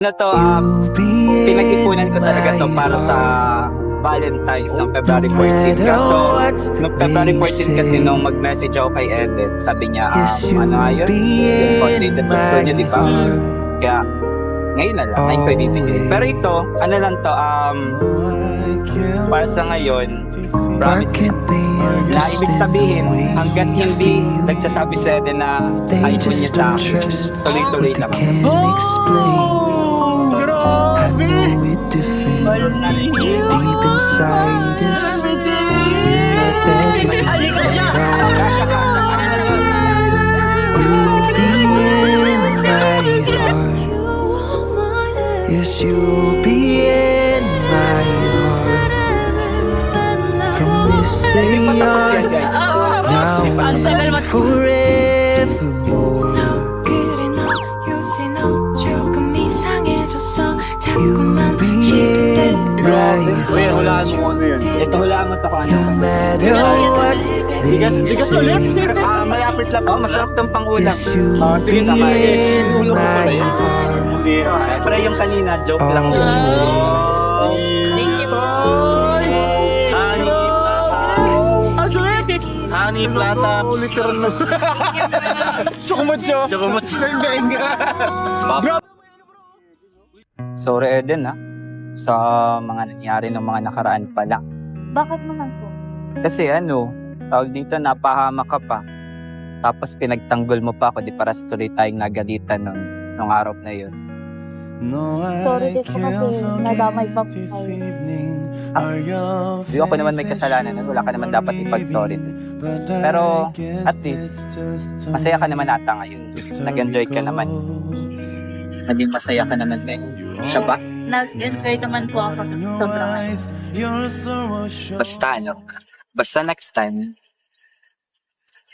Na to, pinag-ipunan ko talaga to para sa Valentine's ng February 14. So, noong February 14 kasi nung mag-message ako kay Eden, sabi niya, ano nga yun? Yung coordinated sa school niya, di ba? Kaya, ngayon na lang, ngayon ko ibibigay. Pero ito, ano lang to, para sa ngayon, promise na ibig sabihin, hanggat hindi nagsasabi sa Eden na ayun niya sa akin, tuloy-tuloy lang. Deep inside us, we're not that different You'll be in my heart. Yes, you'll be in my heart. From this day on, now and forevermore. You'll be in my heart. Ito hulaan mo ito kung ano. No matter what they Bigas ulit? say. Malapit lang. Masarap itong pang-ulam. Yes, you'll Sige, be sama. in my heart. Pero yung kanina, joke lang yun. Thank you po. Honey plata. Literal na siya. Chocomucho. Chocomucho. Sorry Eden sa mga nangyari ng mga nakaraan pala. Bakit naman po? Kasi tawag dito, napahama ka pa. Tapos pinagtanggol mo pa ako, di para tuloy tayong nagalitan nung araw na yun. Sorry din po kasi nadamay pa po kayo. Di ako naman may kasalanan, wala ka naman dapat ipag-sorry. Pero at least, masaya ka naman ata ngayon. Nag-enjoy ka naman. Naging masaya ka naman ngayon. Siya ba? Nag-enjoy naman po ako. Sobrang. Basta next time,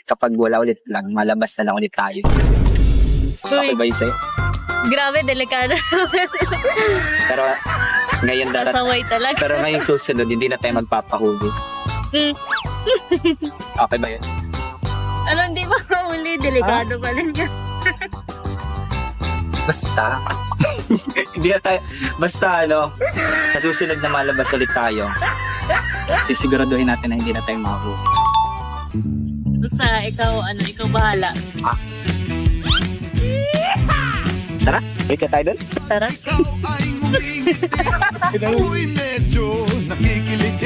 kapag wala ulit lang, malabas na lang ulit tayo. Okay ba yun sa'yo? Grabe, delikado. Pero ngayon Pasaway talaga. Pero ngayong susunod, hindi na tayo magpapahuli. Okay ba yun? Ano, hindi ba uli? Delikado pa rin yun. Basta. Hindi na tayo. Basta sa susunod na malabas ulit tayo, sisiguraduhin natin na hindi na tayo mahuli. Basta ikaw bahala. Tara, break ka tayo doon. Tara. Uy, medyo nakikilig